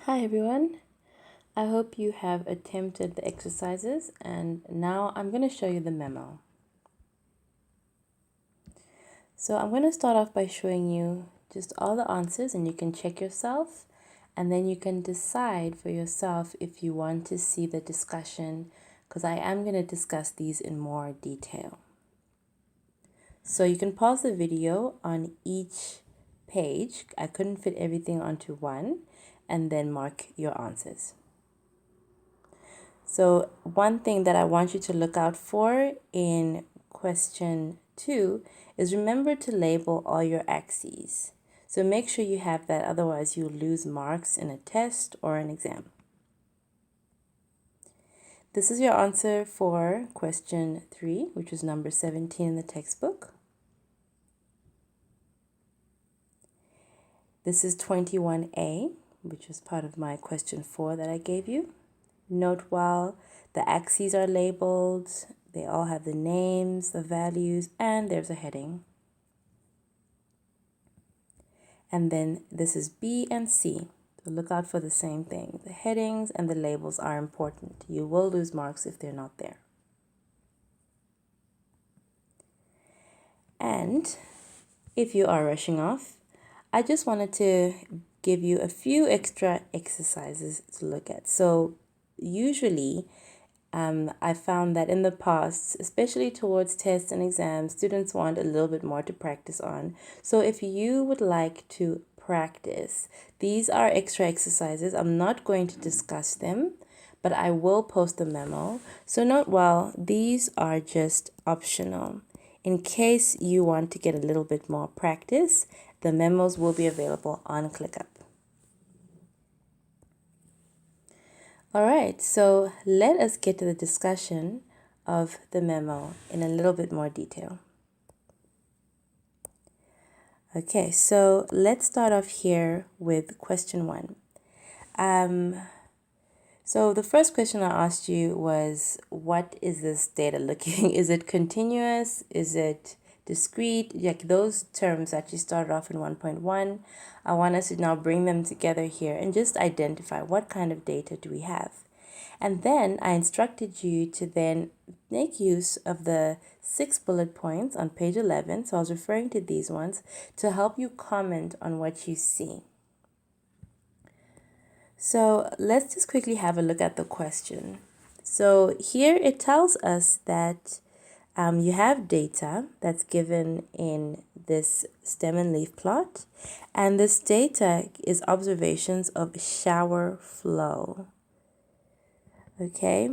Hi everyone, I hope you have attempted the exercises and now I'm going to show you the memo. So I'm going to start off by showing you just all the answers and you can check yourself and then you can decide for yourself if you want to see the discussion because I am going to discuss these in more detail. So you can pause the video on each page. I couldn't fit everything onto one and then mark your answers. So one thing that I want you to look out for in question 2 is remember to label all your axes. So make sure you have that, otherwise you'll lose marks in a test or an exam. This is your answer for question 3, which is number 17 in the textbook. This is 21A, which was part of my question 4 that I gave you. Note while the axes are labeled, they all have the names, the values, and there's a heading. And then this is B and C. So look out for the same thing. The headings and the labels are important. You will lose marks if they're not there. And if you are rushing off, I just wanted to give you a few extra exercises to look at. So usually, I found that in the past, especially towards tests and exams, students want a little bit more to practice on. So if you would like to practice, these are extra exercises. I'm not going to discuss them, but I will post the memo. So note well, these are just optional. In case you want to get a little bit more practice, the memos will be available on ClickUp. All right, so let us get to the discussion of the memo in a little bit more detail. Okay, so let's start off here with question 1. So the first question I asked you was, what is this data looking? Is it continuous? Is it discrete? Like those terms actually started off in 1.1. I want us to now bring them together here and just identify what kind of data do we have. And then I instructed you to then make use of the 6 bullet points on page 11. So I was referring to these ones to help you comment on what you see. So let's just quickly have a look at the question. So here it tells us that you have data that's given in this stem and leaf plot, and this data is observations of shower flow. Okay,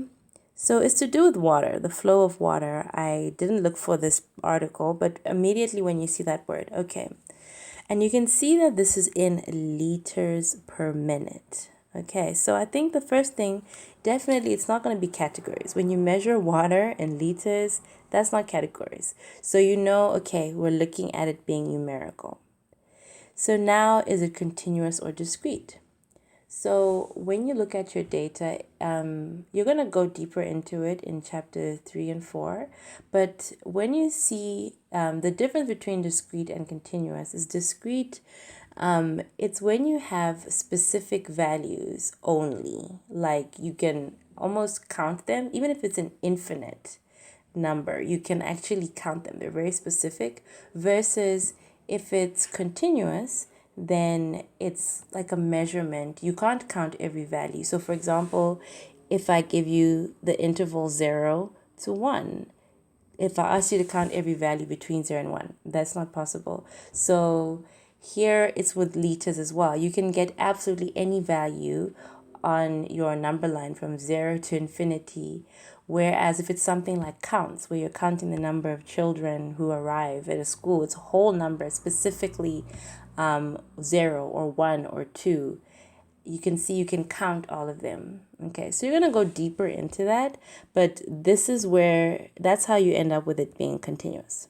so it's to do with water, the flow of water. I didn't look for this article, but immediately when you see that word, okay. And you can see that this is in liters per minute. Okay, so I think the first thing, definitely it's not going to be categories. When you measure water in liters, that's not categories. So you know, okay, we're looking at it being numerical. So now, is it continuous or discrete? So when you look at your data, you're going to go deeper into it in chapter 3 and 4. But when you see the difference between discrete and continuous is discrete, it's when you have specific values only, like you can almost count them, even if it's an infinite number, you can actually count them. They're very specific, versus if it's continuous, then it's like a measurement. You can't count every value. So for example, if I give you the interval 0 to 1, if I ask you to count every value between 0 and 1, that's not possible. So here it's with liters as well. You can get absolutely any value on your number line from 0 to infinity. Whereas if it's something like counts, where you're counting the number of children who arrive at a school, it's a whole number, specifically 0 or 1 or 2. You can see you can count all of them. Okay, so you're going to go deeper into that, but this is where, that's how you end up with it being continuous.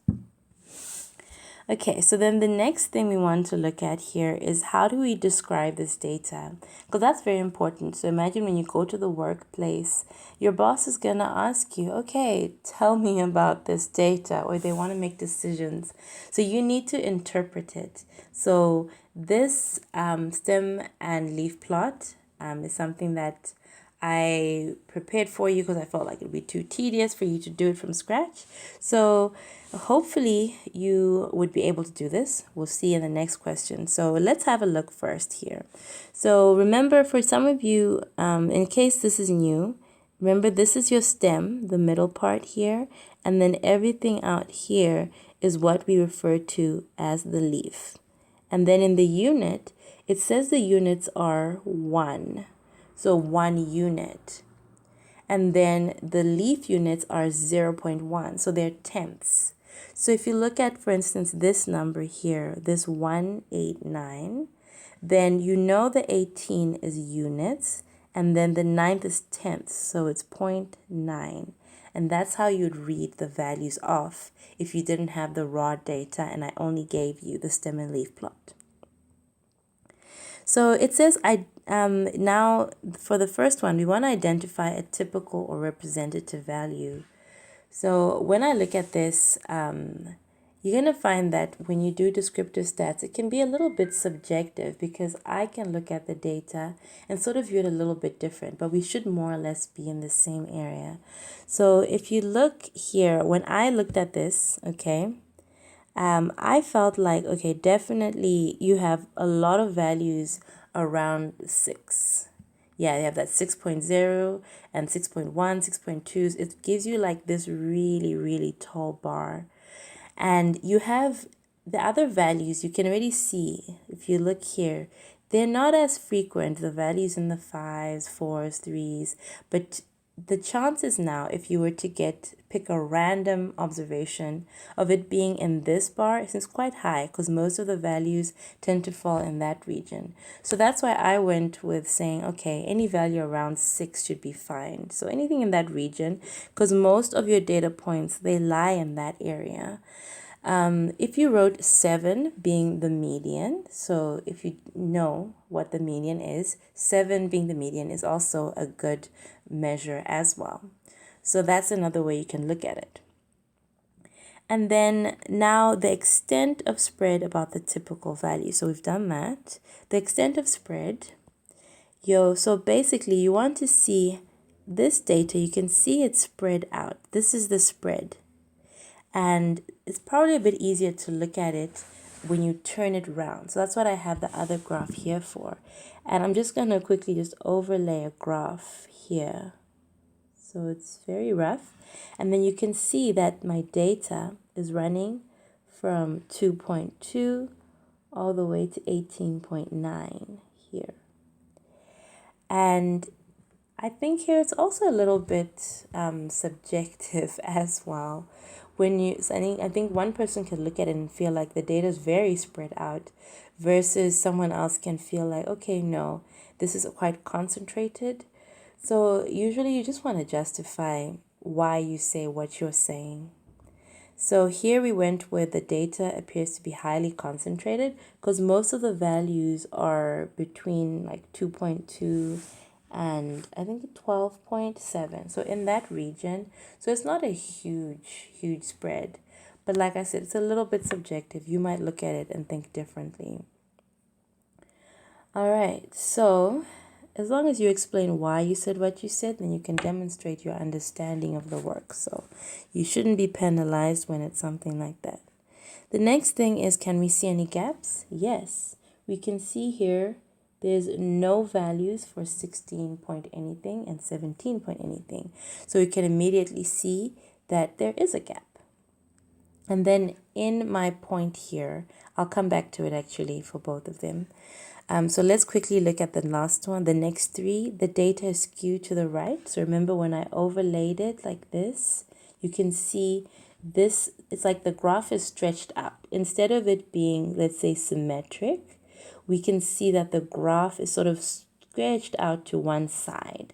Okay, so then the next thing we want to look at here is how do we describe this data? Because that's very important. So imagine when you go to the workplace, your boss is going to ask you, okay, tell me about this data, or they want to make decisions. So you need to interpret it. So this stem and leaf plot It's something that I prepared for you because I felt like it would be too tedious for you to do it from scratch. So hopefully you would be able to do this. We'll see in the next question. So let's have a look first here. So remember, for some of you, in case this is new, remember this is your stem, the middle part here, and then everything out here is what we refer to as the leaf. And then in the unit, it says the units are 1. So 1 unit. And then the leaf units are 0.1. So they're tenths. So if you look at, for instance, this number here, this 189, then you know the 18 is units, and then the ninth is tenths. So it's 0.9. And that's how you'd read the values off if you didn't have the raw data and I only gave you the stem and leaf plot. So it says, now for the first one, we want to identify a typical or representative value. So when I look at this, you're going to find that when you do descriptive stats, it can be a little bit subjective because I can look at the data and sort of view it a little bit different, but we should more or less be in the same area. So if you look here, when I looked at this, okay, I felt like, okay, definitely you have a lot of values around 6. Yeah, you have that 6.0 and 6.1, 6.2. It gives you like this really, really tall bar. And you have the other values you can already see. If you look here, they're not as frequent, the values in the 5s, 4s, 3s, but the chances now, if you were to pick a random observation of it being in this bar, is quite high because most of the values tend to fall in that region. So that's why I went with saying, okay, any value around 6 should be fine. So anything in that region, because most of your data points, they lie in that area. If you wrote 7 being the median, so if you know what the median is, 7 being the median is also a good measure as well. So that's another way you can look at it. And then now the extent of spread about the typical value. So we've done that. The extent of spread. So basically you want to see this data, you can see it spread out. This is the spread. And it's probably a bit easier to look at it when you turn it around. So that's what I have the other graph here for. And I'm just going to quickly just overlay a graph here. So it's very rough. And then you can see that my data is running from 2.2 all the way to 18.9 here. And I think here it's also a little bit subjective as well. I think one person can look at it and feel like the data is very spread out versus someone else can feel like, okay, no, this is quite concentrated. So usually you just want to justify why you say what you're saying. So here we went with the data appears to be highly concentrated because most of the values are between like 2.2 and I think 12.7. So in that region, so it's not a huge spread. But like I said, it's a little bit subjective. You might look at it and think differently. All right, so as long as you explain why you said what you said, then you can demonstrate your understanding of the work. So you shouldn't be penalized when it's something like that. The next thing is, can we see any gaps? Yes, we can see here there's no values for 16 point anything and 17 point anything. So we can immediately see that there is a gap. And then in my point here, I'll come back to it actually for both of them. So let's quickly look at the last one. The next 3, the data is skewed to the right. So remember when I overlaid it like this, you can see this, it's like the graph is stretched out. Instead of it being, let's say, symmetric, we can see that the graph is sort of stretched out to one side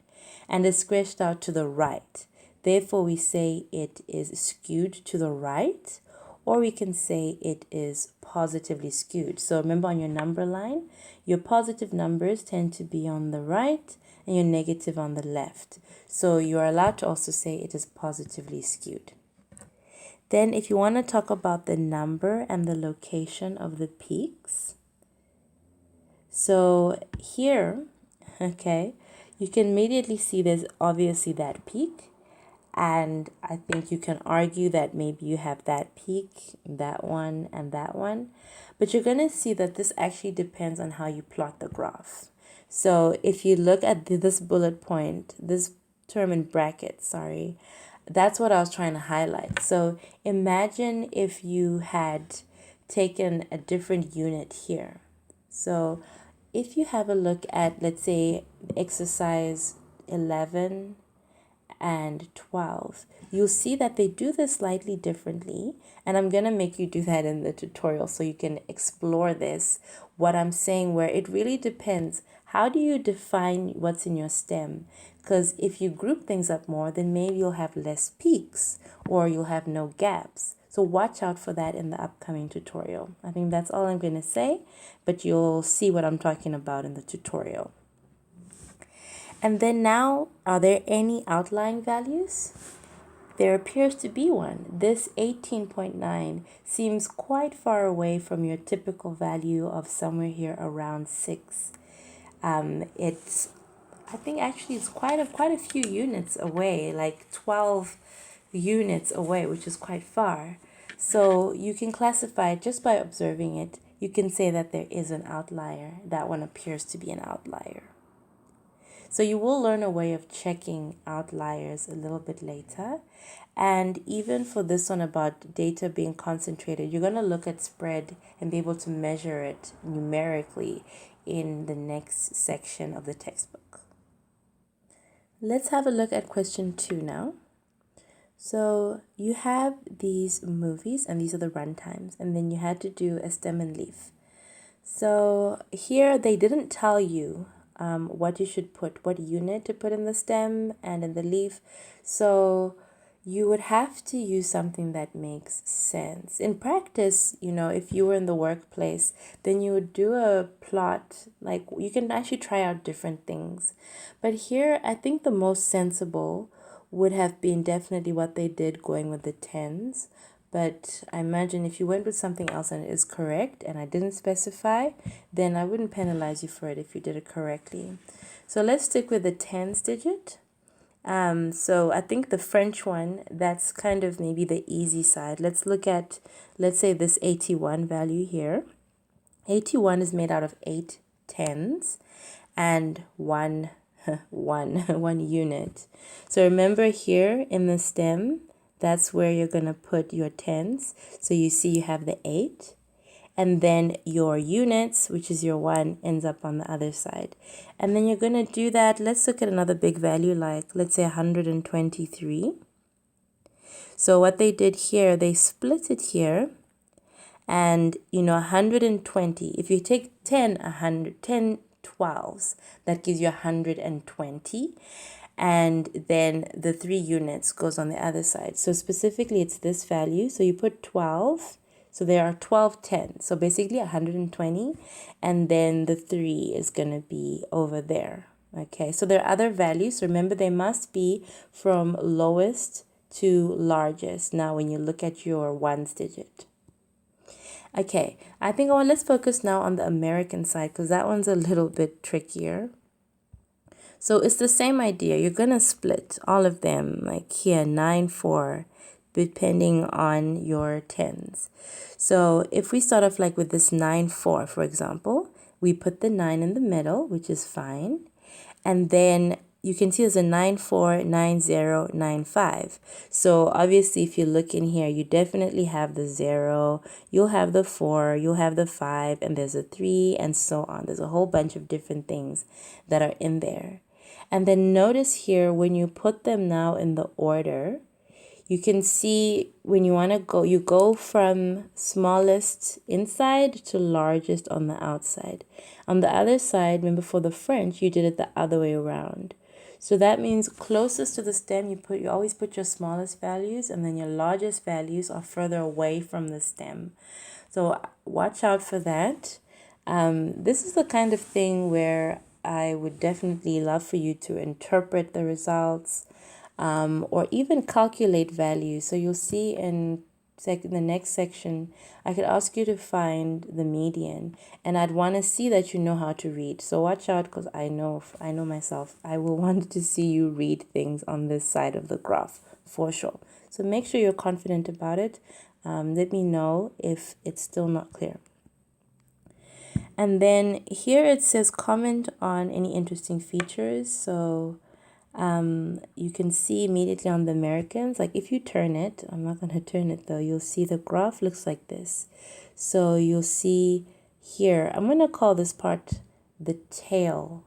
and is stretched out to the right. Therefore, we say it is skewed to the right, or we can say it is positively skewed. So remember on your number line, your positive numbers tend to be on the right and your negative on the left. So you are allowed to also say it is positively skewed. Then if you want to talk about the number and the location of the peaks, so here okay, you can immediately see there's obviously that peak. And I think you can argue that maybe you have that peak, that one, and that one. But you're going to see that this actually depends on how you plot the graph. So if you look at this bullet point, this term in brackets, sorry, that's what I was trying to highlight. So imagine if you had taken a different unit here. So if you have a look at, let's say, exercise 11 and 12, you'll see that they do this slightly differently. And I'm going to make you do that in the tutorial so you can explore this. What I'm saying, where it really depends. How do you define what's in your stem? Because if you group things up more, then maybe you'll have less peaks or you'll have no gaps. So watch out for that in the upcoming tutorial. I think that's all I'm going to say, but you'll see what I'm talking about in the tutorial. And then now, are there any outlying values? There appears to be one. This 18.9 seems quite far away from your typical value of somewhere here around 6. I think actually it's quite a few units away, like 12 units away, which is quite far. So you can classify it just by observing it. You can say that there is an outlier. That one appears to be an outlier. So you will learn a way of checking outliers a little bit later. And even for this one about data being concentrated, you're going to look at spread and be able to measure it numerically in the next section of the textbook. Let's have a look at question 2 now. So you have these movies and these are the runtimes, and then you had to do a stem and leaf. So here they didn't tell you what you should put, what unit to put in the stem and in the leaf. So you would have to use something that makes sense. In practice, if you were in the workplace, then you would do a plot, like you can actually try out different things. But here, I think the most sensible would have been definitely what they did going with the tens. But I imagine if you went with something else and it is correct and I didn't specify, then I wouldn't penalize you for it if you did it correctly. So let's stick with the tens digit. So I think the French one, that's kind of maybe the easy side. Let's look at, let's say this 81 value here. 81 is made out of 8 tens and one unit. So remember here in the stem, that's where you're going to put your tens. So you see you have the 8. And then your units, which is your 1, ends up on the other side. And then you're going to do that. Let's look at another big value, like let's say 123. So what they did here, they split it here. And, 120. If you take 10 12s, that gives you 120. And then the 3 units goes on the other side. So specifically, it's this value. So you put 12. So there are 12 tens. So basically 120. And then the 3 is going to be over there. Okay, so there are other values. Remember, they must be from lowest to largest. Now, when you look at your ones digit. Okay, I think let's focus now on the American side because that one's a little bit trickier. So it's the same idea. You're going to split all of them, like here, 9, 4, depending on your tens. So if we start off like with this 9, 4, for example, we put the 9 in the middle, which is fine. And then you can see there's a 9, 4, 9, 0, 9, 5. So obviously, if you look in here, you definitely have the 0, you'll have the 4, you'll have the 5, and there's a 3, and so on. There's a whole bunch of different things that are in there. And then notice here, when you put them now in the order, you can see when you want to go, you go from smallest inside to largest on the outside. On the other side, remember for the French, you did it the other way around. So that means closest to the stem, you always put your smallest values, and then your largest values are further away from the stem. So watch out for that. This is the kind of thing where I would definitely love for you to interpret the results or even calculate values. So you'll see in the next section, I could ask you to find the median, and I'd want to see that you know how to read. So watch out, because I know myself, I will want to see you read things on this side of the graph for sure. So make sure you're confident about it. Let me know if it's still not clear. And then here it says comment on any interesting features. So you can see immediately on the Americans, like if you turn it, I'm not going to turn it though, you'll see the graph looks like this. So you'll see here, I'm going to call this part the tail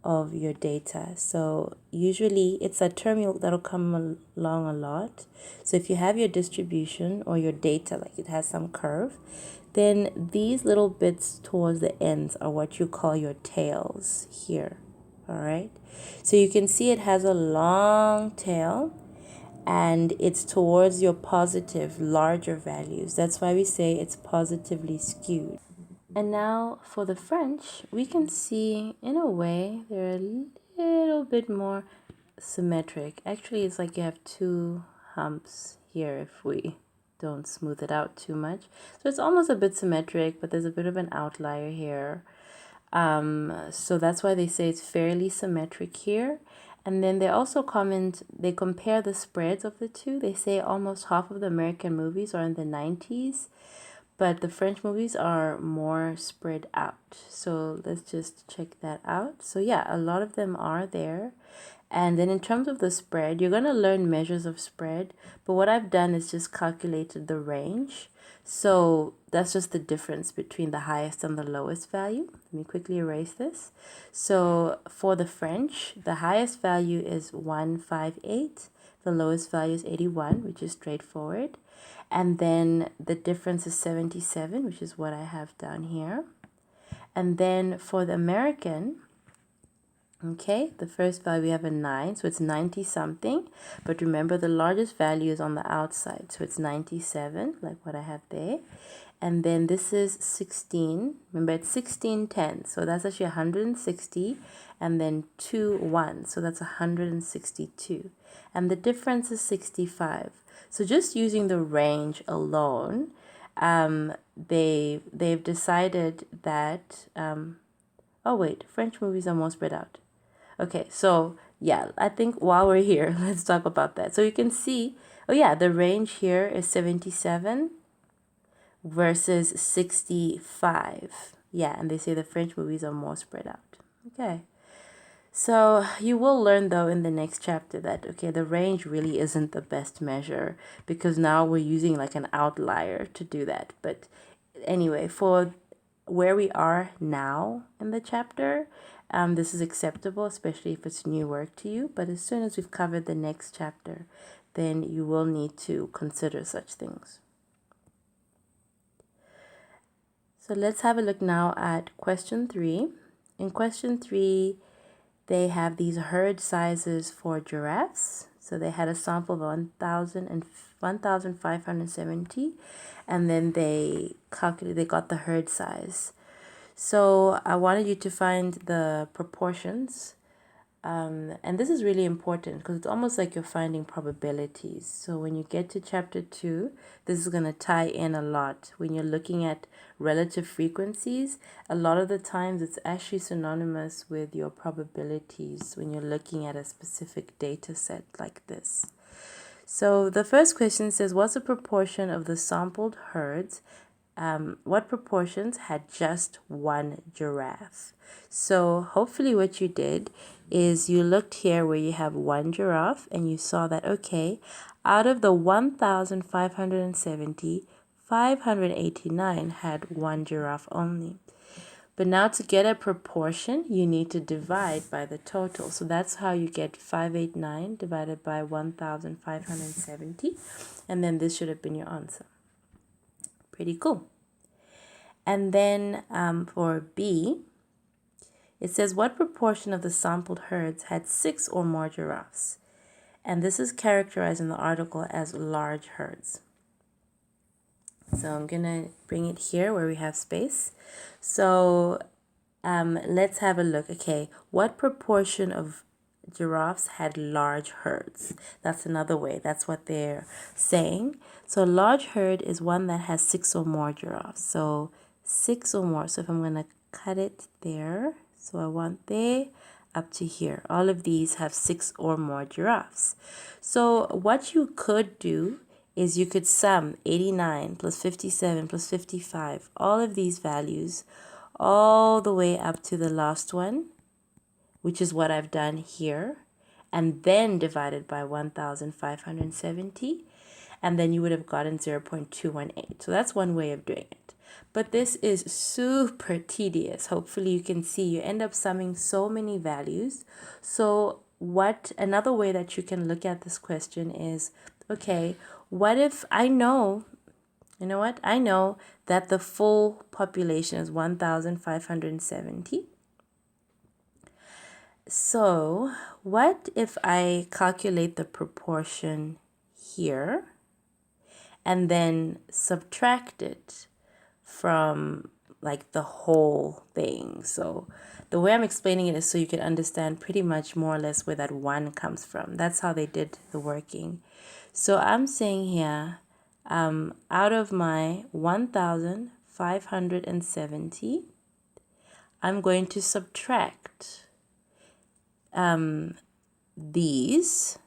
of your data. So usually it's a term that'll come along a lot. So if you have your distribution or your data, like it has some curve, then these little bits towards the ends are what you call your tails here. All right. So you can see it has a long tail and it's towards your positive, larger values. That's why we say it's positively skewed. And now for the French, we can see in a way they're a little bit more symmetric. Actually, it's like you have two humps here if we don't smooth it out too much. So it's almost a bit symmetric, but there's a bit of an outlier here. So that's why they say it's fairly symmetric here. And then they also they compare the spreads of the two. They say almost half of the American movies are in the 90s, but the French movies are more spread out. So let's just check that out. So yeah, a lot of them are there. And then in terms of the spread, you're going to learn measures of spread. But what I've done is just calculated the range. So that's just the difference between the highest and the lowest value. Let me quickly erase this. So for the French, the highest value is 158. The lowest value is 81, which is straightforward. And then the difference is 77, which is what I have down here. And then for the American, okay, the first value we have a 9, so it's 90 something. But remember, the largest value is on the outside, so it's 97, like what I have there. And then this is 16. Remember, it's 1610, so that's actually 160. And then 2 1, so that's 162. And the difference is 65. So just using the range alone, they've decided that oh wait, French movies are more spread out. Okay, so yeah, I think while we're here, let's talk about that. So you can see, oh yeah, the range here is 77 versus 65. Yeah, and they say the French movies are more spread out. Okay. So you will learn though in the next chapter that, okay, the range really isn't the best measure because now we're using like an outlier to do that. But anyway, for where we are now in the chapter, this is acceptable, especially if it's new work to you. But as soon as we've covered the next chapter, then you will need to consider such things. So let's have a look now at question 3. In question 3, they have these herd sizes for giraffes. So they had a sample of 1,570, and then they got the herd size. So I wanted you to find the proportions. And this is really important because it's almost like you're finding probabilities. So when you get to chapter 2, this is going to tie in a lot. When you're looking at relative frequencies, a lot of the times it's actually synonymous with your probabilities when you're looking at a specific data set like this. So the first question says, what's the proportion of the sampled herds? What proportions had just one giraffe? So hopefully what you did is you looked here where you have one giraffe and you saw that, okay, out of the 1,570, 589 had one giraffe only. But now to get a proportion, you need to divide by the total. So that's how you get 589 divided by 1,570. And then this should have been your answer. Pretty cool. And then for B, it says what proportion of the sampled herds had 6 or more giraffes? And this is characterized in the article as large herds. So I'm going to bring it here where we have space. So let's have a look. Okay, what proportion of giraffes had large herds. That's another way. That's what they're saying. So a large herd is one that has 6 or more giraffes. So 6 or more. So if I'm going to cut it there, so I want there up to here. All of these have 6 or more giraffes. So what you could do is you could sum 89 plus 57 plus 55, all of these values, all the way up to the last one, which is what I've done here, and then divided by 1,570, and then you would have gotten 0.218. So that's one way of doing it. But this is super tedious. Hopefully you can see you end up summing so many values. So another way that you can look at this question is, okay, what if I know, I know that the full population is 1,570. So what if I calculate the proportion here and then subtract it from like the whole thing? So the way I'm explaining it is so you can understand pretty much more or less where that 1 comes from. That's how they did the working. So I'm saying here, out of my 1,570, I'm going to subtract these,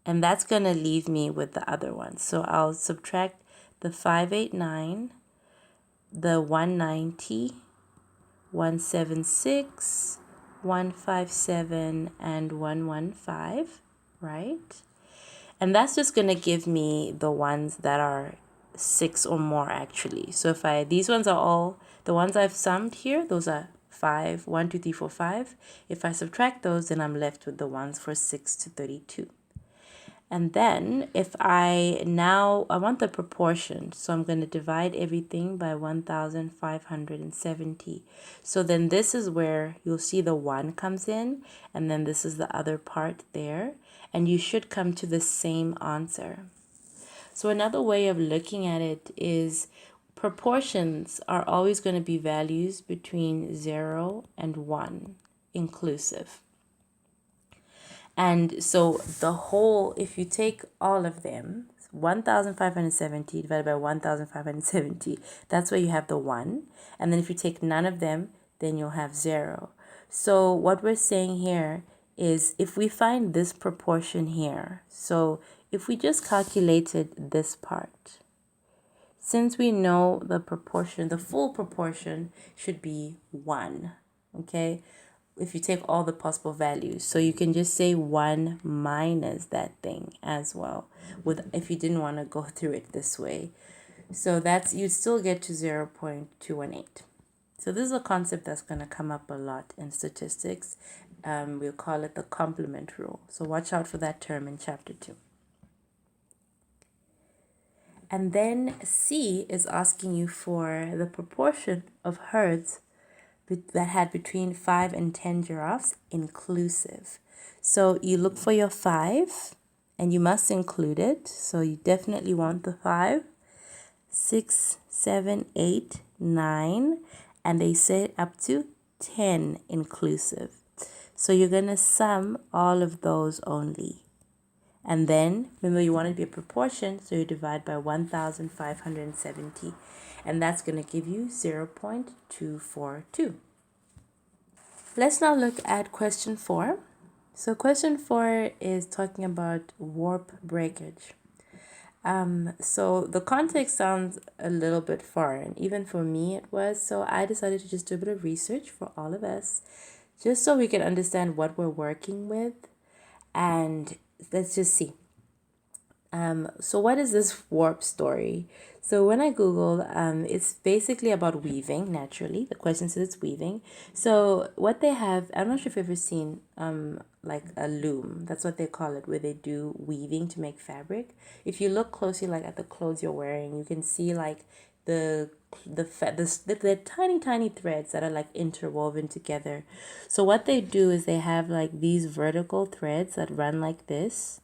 and that's going to leave me with the other ones. So I'll subtract the 589, the 190, 176, 157, and 115, right? And that's just going to give me the ones that are 6 or more actually. So these ones are all, the ones I've summed here, those are 5, 1, 2, 3, 4, 5. If I subtract those, then I'm left with the ones for 6 to 32. And then if I want the proportion, so I'm going to divide everything by 1,570. So then this is where you'll see the 1 comes in, and then this is the other part there, and you should come to the same answer. So another way of looking at it is proportions are always going to be values between 0 and 1 inclusive. And so the whole, if you take all of them, 1,570 divided by 1,570, that's where you have the 1. And then if you take none of them, then you'll have 0. So what we're saying here is if we find this proportion here, so if we just calculated this part, since we know the proportion, the full proportion should be 1, okay? If you take all the possible values. So you can just say 1 minus that thing as well, if you didn't want to go through it this way. So you still get to 0.218. So this is a concept that's going to come up a lot in statistics. We'll call it the complement rule. So watch out for that term in chapter 2. And then C is asking you for the proportion of herds that had between 5 and 10 giraffes inclusive. So you look for your 5 and you must include it. So you definitely want the 5, 6, 7, 8, 9, and they say up to 10 inclusive. So you're going to sum all of those only. And then, remember, you want it to be a proportion, so you divide by 1,570. And that's going to give you 0.242. Let's now look at question 4. So question 4 is talking about warp breakage. So the context sounds a little bit foreign. Even for me it was. So I decided to just do a bit of research for all of us, just so we can understand what we're working with. And let's just see. So what is this warp story? So when I Googled, it's basically about weaving, naturally. The question says it's weaving. So what they have, I'm not sure if you've ever seen like a loom. That's what they call it, where they do weaving to make fabric. If you look closely like at the clothes you're wearing, you can see like the tiny threads that are like interwoven together. So what they do is they have like these vertical threads that run like this,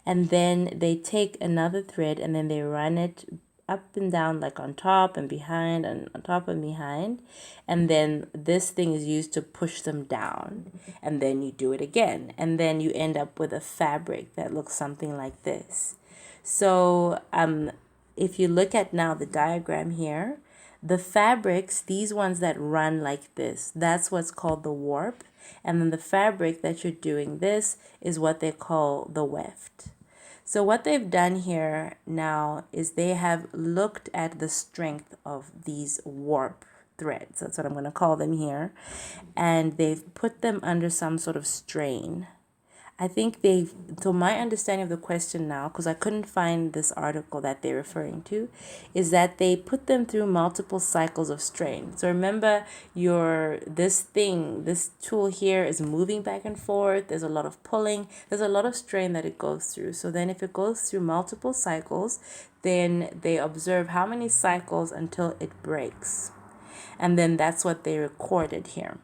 and then they take another thread and then they run it up and down, like on top and behind and on top and behind. And then this thing is used to push them down. And then you do it again. And then you end up with a fabric that looks something like this. So if you look at now the diagram here, the fabrics, these ones that run like this, that's what's called the warp. And then the fabric that you're doing this is what they call the weft. So what they've done here now is they have looked at the strength of these warp threads. That's what I'm going to call them here. And they've put them under some sort of strain. I think so my understanding of the question now, because I couldn't find this article that they're referring to, is that they put them through multiple cycles of strain. So remember this tool here is moving back and forth. There's a lot of pulling. There's a lot of strain that it goes through. So then if it goes through multiple cycles, then they observe how many cycles until it breaks. And then that's what they recorded here.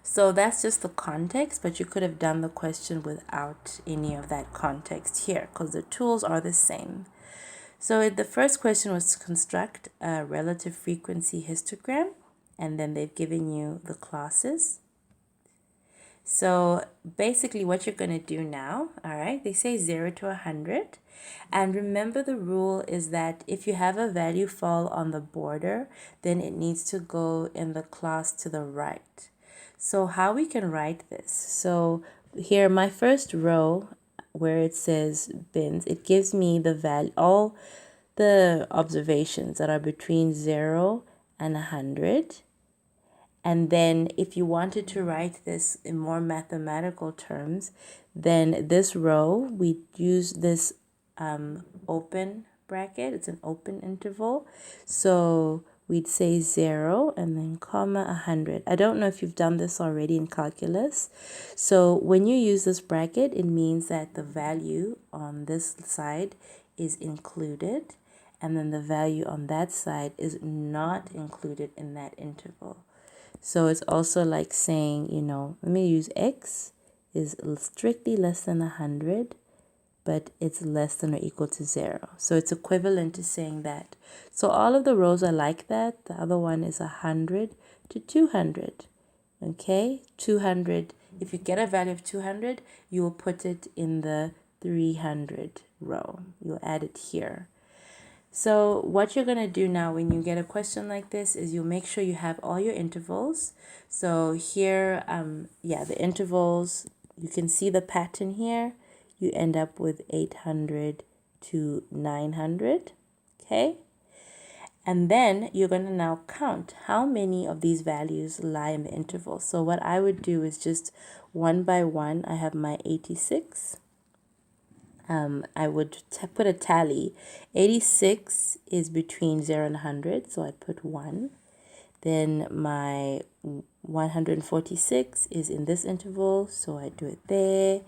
So that's just the context, but you could have done the question without any of that context here because the tools are the same. So the first question was to construct a relative frequency histogram, and then they've given you the classes. So basically what you're going to do now, all right, they say 0 to 100. And remember the rule is that if you have a value fall on the border, then it needs to go in the class to the right. So how we can write this? So here, my first row where it says bins, it gives me the value, all the observations that are between 0 and 100. And then if you wanted to write this in more mathematical terms, then this row, we use this open bracket. It's an open interval. So we'd say 0 and then comma 100. I don't know if you've done this already in calculus. So when you use this bracket, it means that the value on this side is included, and then the value on that side is not included in that interval. So it's also like saying, let me use x is strictly less than 100, but it's less than or equal to 0. So it's equivalent to saying that. So all of the rows are like that. The other one is 100 to 200. Okay, 200. If you get a value of 200, you will put it in the 300 row. You'll add it here. So what you're going to do now when you get a question like this is you'll make sure you have all your intervals. So here, the intervals, you can see the pattern here. You end up with 800 to 900, okay? And then you're going to now count how many of these values lie in the interval. So what I would do is just one by one. I have my 86. I would put a tally. 86 is between 0 and 100, so I'd put 1. Then my 146 is in this interval, so I do it there.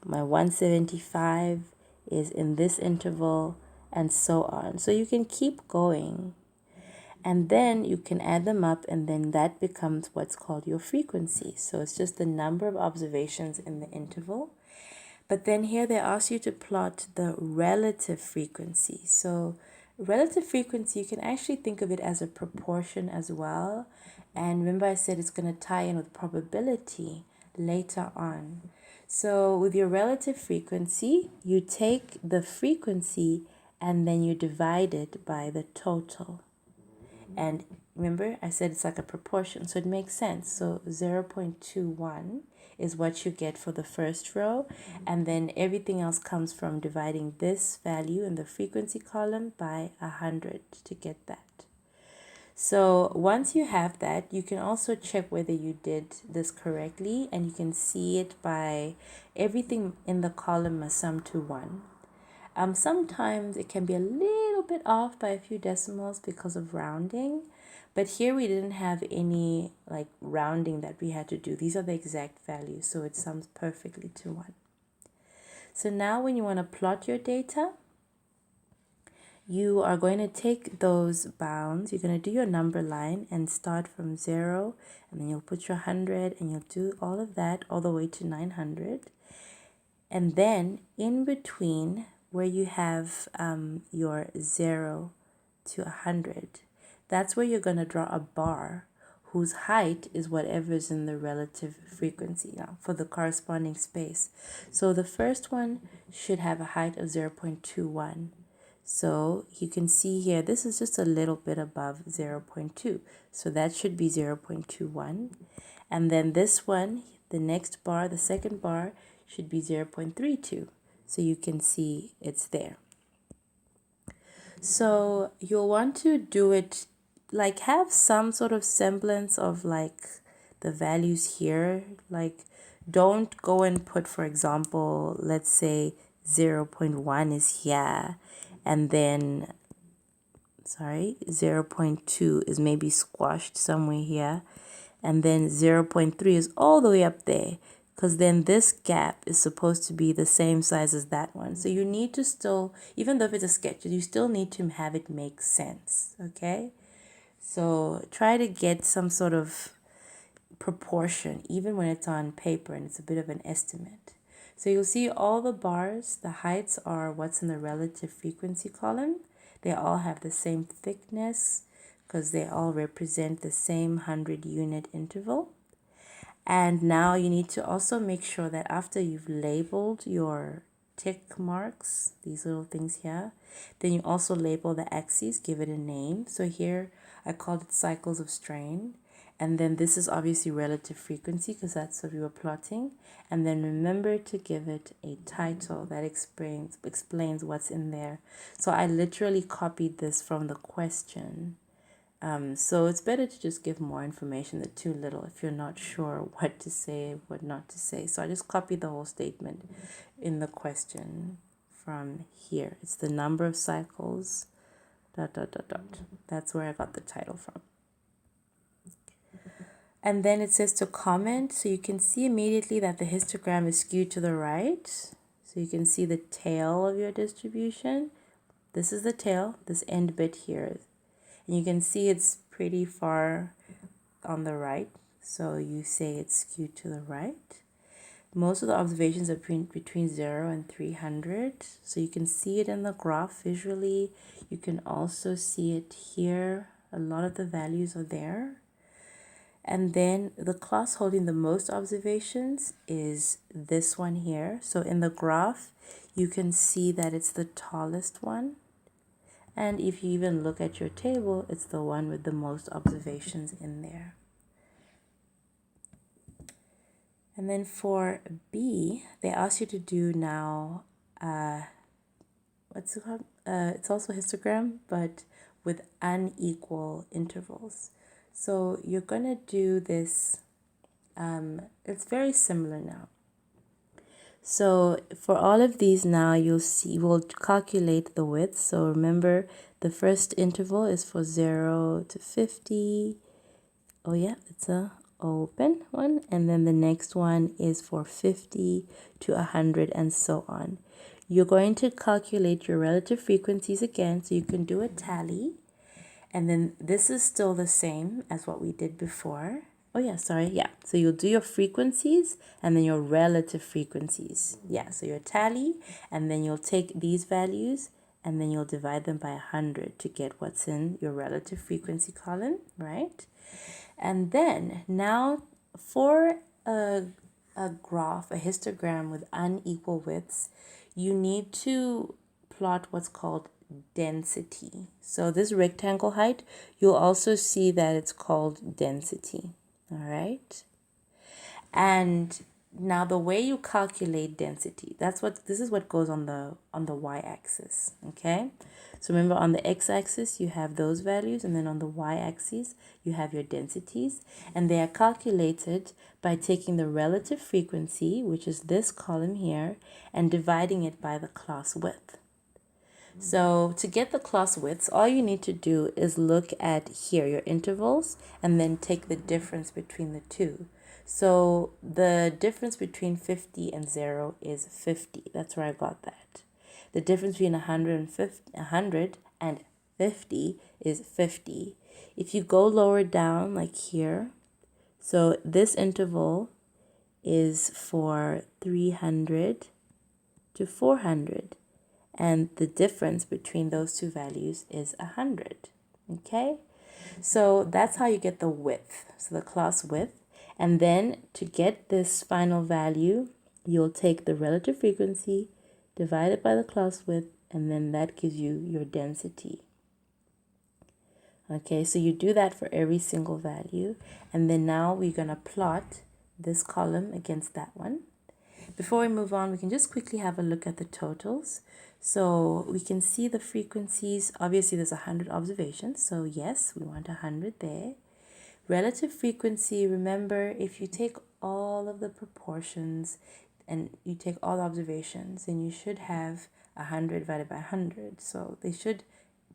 My 175 is in this interval, and so on. So you can keep going. And then you can add them up, and then that becomes what's called your frequency. So it's just the number of observations in the interval. But then here they ask you to plot the relative frequency. So relative frequency, you can actually think of it as a proportion as well. And remember I said it's going to tie in with probability later on. So with your relative frequency, you take the frequency and then you divide it by the total. And remember I said it's like a proportion, so it makes sense. So 0.21 is what you get for the first row, and then everything else comes from dividing this value in the frequency column by 100 to get that. So once you have that, you can also check whether you did this correctly, and you can see it by everything in the column must sum to 1. Sometimes it can be a little bit off by a few decimals because of rounding, but here we didn't have any like rounding that we had to do. These are the exact values, so it sums perfectly to 1. So now when you want to plot your data, you are going to take those bounds. You're going to do your number line and start from 0, and then you'll put your 100, and you'll do all of that all the way to 900. And then in between where you have your 0 to 100, that's where you're going to draw a bar whose height is whatever is in the relative frequency now for the corresponding space. So the first one should have a height of 0.21. So you can see here, this is just a little bit above 0.2. So that should be 0.21. And then this one, the next bar, the second bar, should be 0.32. So you can see it's there. So you'll want to do it, like have some sort of semblance of like the values here. Like don't go and put, for example, let's say 0.1 is here, and then 0.2 is maybe squashed somewhere here, and then 0.3 is all the way up there, because then this gap is supposed to be the same size as that one. So you need to still, even though if it's a sketch, you still need to have it make sense, okay? So try to get some sort of proportion, even when it's on paper and it's a bit of an estimate. So you'll see all the bars, the heights are what's in the relative frequency column. They all have the same thickness because they all represent the same 100 unit interval. And now you need to also make sure that after you've labeled your tick marks, these little things here, then you also label the axes, give it a name. So here I called it cycles of strain. And then this is obviously relative frequency because that's what we were plotting. And then remember to give it a title that explains what's in there. So I literally copied this from the question. So it's better to just give more information than too little if you're not sure what to say, what not to say. So I just copied the whole statement in the question from here. It's the number of cycles, ... That's where I got the title from. And then it says to comment. So you can see immediately that the histogram is skewed to the right. So you can see the tail of your distribution. This is the tail, this end bit here. And you can see it's pretty far on the right. So you say it's skewed to the right. Most of the observations are between 0 and 300. So you can see it in the graph visually. You can also see it here. A lot of the values are there. And then the class holding the most observations is this one here. So in the graph, you can see that it's the tallest one. And if you even look at your table, it's the one with the most observations in there. And then for B, they ask you to do now, what's it called? It's also histogram, but with unequal intervals. So you're going to do this, it's very similar now. So for all of these now, you'll see, we'll calculate the width. So remember, the first interval is for 0 to 50. Oh yeah, it's a open one. And then the next one is for 50 to 100 and so on. You're going to calculate your relative frequencies again, so you can do a tally. And then this is still the same as what we did before. Oh yeah, sorry, yeah. So you'll do your frequencies and then your relative frequencies. Yeah, so your tally, and then you'll take these values and then you'll divide them by 100 to get what's in your relative frequency column, right? And then now for a graph, a histogram with unequal widths, you need to plot what's called density. So this rectangle height, you'll also see that it's called density. All right. And now the way you calculate density, this is what goes on the y-axis. Okay. So remember, on the x-axis you have those values, and then on the y-axis you have your densities, and they are calculated by taking the relative frequency, which is this column here, and dividing it by the class width. So to get the class widths, all you need to do is look at here, your intervals, and then take the difference between the two. So the difference between 50 and 0 is 50. That's where I got that. The difference between 100 and 50 is 50. If you go lower down, like here, so this interval is for 300 to 400. and the difference between those two values is 100. Okay, so that's how you get the width, so the class width. And then to get this final value, you'll take the relative frequency divided by the class width, and then that gives you your density. Okay, so you do that for every single value, and then now we're going to plot this column against that one. Before we move on, we can just quickly have a look at the totals. So we can see the frequencies. Obviously, there's 100 observations, so yes, we want 100 there. Relative frequency, remember, if you take all of the proportions and you take all the observations, then you should have 100 divided by 100. So they should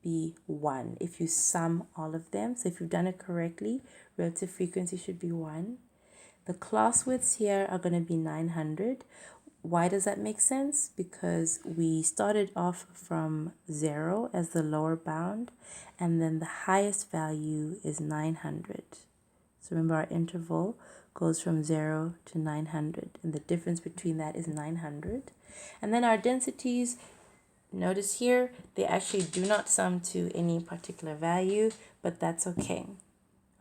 be 1 if you sum all of them. So if you've done it correctly, relative frequency should be 1. The class widths here are going to be 900. Why does that make sense? Because we started off from 0 as the lower bound, and then the highest value is 900. So remember, our interval goes from 0 to 900, and the difference between that is 900. And then our densities, notice here, they actually do not sum to any particular value, but that's okay.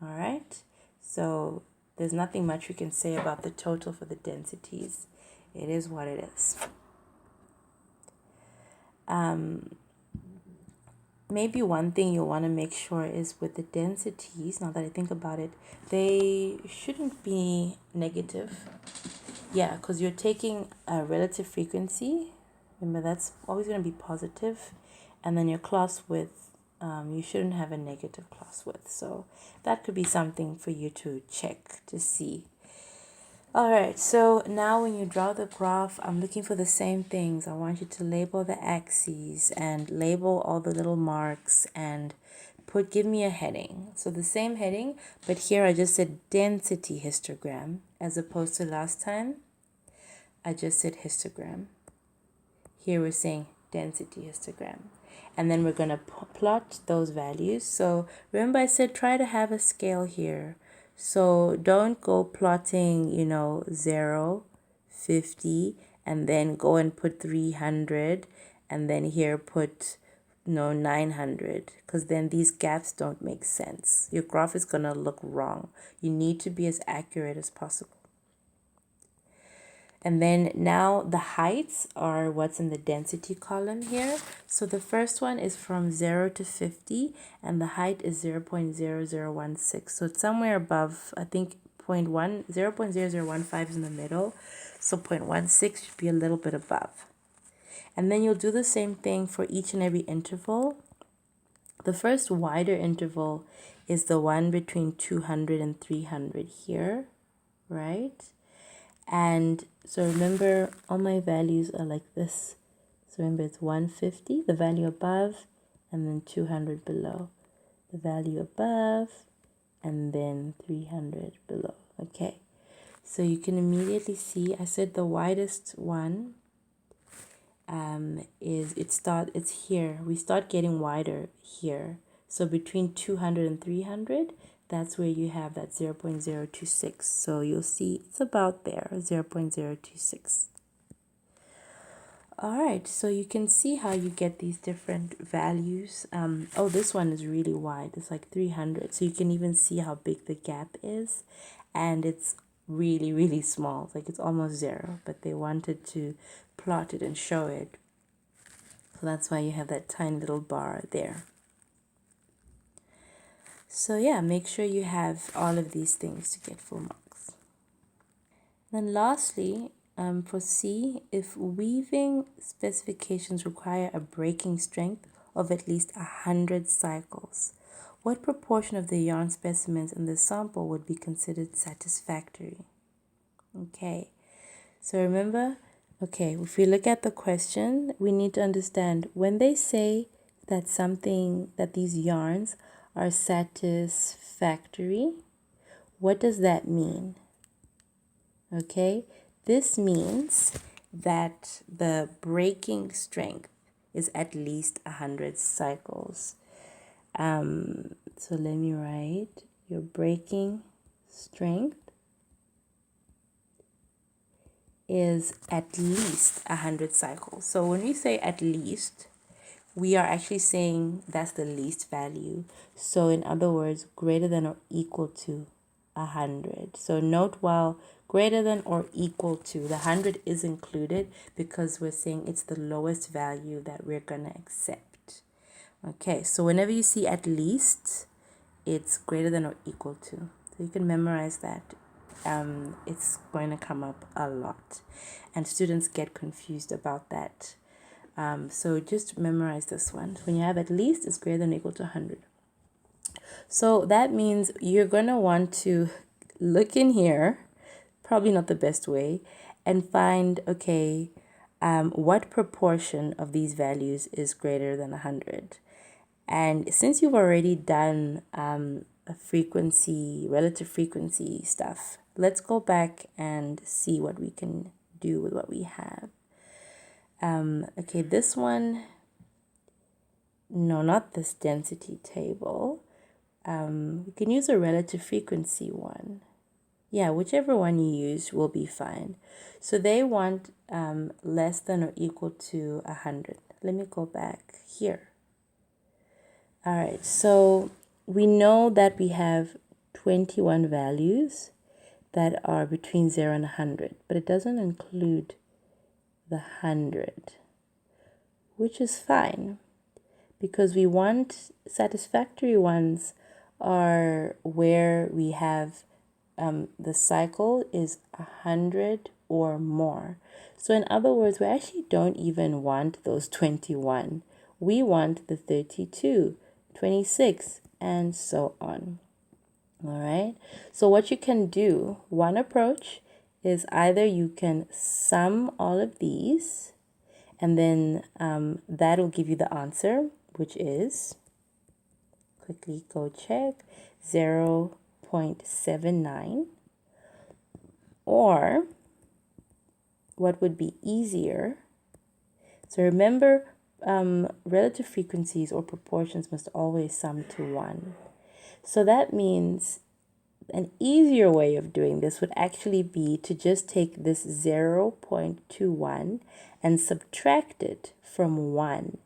All right, so there's nothing much we can say about the total for the densities. It is what it is. Maybe one thing you'll want to make sure is with the densities, now that I think about it, they shouldn't be negative. Yeah, because you're taking a relative frequency. Remember, that's always going to be positive. And then your class width, you shouldn't have a negative class width. So that could be something for you to check to see. All right, so now when you draw the graph, I'm looking for the same things. I want you to label the axes and label all the little marks and give me a heading. So the same heading, but here I just said density histogram as opposed to last time. I just said histogram. Here we're saying density histogram. And then we're going to plot those values. So remember I said try to have a scale here. So don't go plotting, 0, 50, and then go and put 300, and then here put 900, because then these gaps don't make sense. Your graph is going to look wrong. You need to be as accurate as possible. And then now the heights are what's in the density column here. So the first one is from 0 to 50, and the height is 0.0016. So it's somewhere above, I think 0.0015 is in the middle. So 0.16 should be a little bit above. And then you'll do the same thing for each and every interval. The first wider interval is the one between 200 and 300 here, right? And so remember, all my values are like this. So remember, it's 150, the value above, and then 200 below. The value above, and then 300 below. Okay, so you can immediately see, I said the widest one it's here. We start getting wider here. So between 200 and 300, that's where you have that 0.026. So you'll see it's about there, 0.026. All right, so you can see how you get these different values. Oh, this one is really wide. It's like 300. So you can even see how big the gap is. And it's really, really small. Like it's almost 0. But they wanted to plot it and show it. So that's why you have that tiny little bar there. So yeah, make sure you have all of these things to get full marks. Then lastly, for C, if weaving specifications require a breaking strength of at least 100 cycles, what proportion of the yarn specimens in the sample would be considered satisfactory? Okay, so remember, if we look at the question, we need to understand when they say that these yarns are satisfactory, what does that mean? Okay, this means that the breaking strength is at least 100 cycles. So let me write your breaking strength is at least 100 cycles. So when we say at least, we are actually saying that's the least value. So in other words, greater than or equal to 100. So note, while greater than or equal to, the 100 is included because we're saying it's the lowest value that we're going to accept. Okay, so whenever you see at least, it's greater than or equal to. So you can memorize that. It's going to come up a lot, and students get confused about that. So just memorize this one. When you have at least, it's greater than or equal to 100. So that means you're going to want to look in here, probably not the best way, and find, okay, what proportion of these values is greater than 100? And since you've already done a frequency, relative frequency stuff, let's go back and see what we can do with what we have. Okay, this one, no, not this density table. We can use a relative frequency one. Yeah, whichever one you use will be fine. So they want less than or equal to 100. Let me go back here. All right, so we know that we have 21 values that are between 0 and 100, but it doesn't include the 100, which is fine because we want satisfactory ones are where we have the cycle is 100 or more. So in other words, we actually don't even want those 21. We want the 32, 26, and so on. All right. So what you can do, one approach is either you can sum all of these, and then that will give you the answer, which is, quickly go check, 0.79. Or what would be easier, so remember, relative frequencies or proportions must always sum to 1. So that means an easier way of doing this would actually be to just take this 0.21 and subtract it from 1.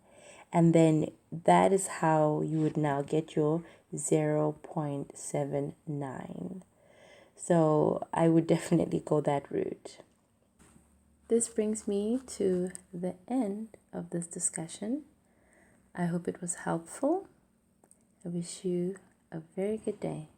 And then that is how you would now get your 0.79. So I would definitely go that route. This brings me to the end of this discussion. I hope it was helpful. I wish you a very good day.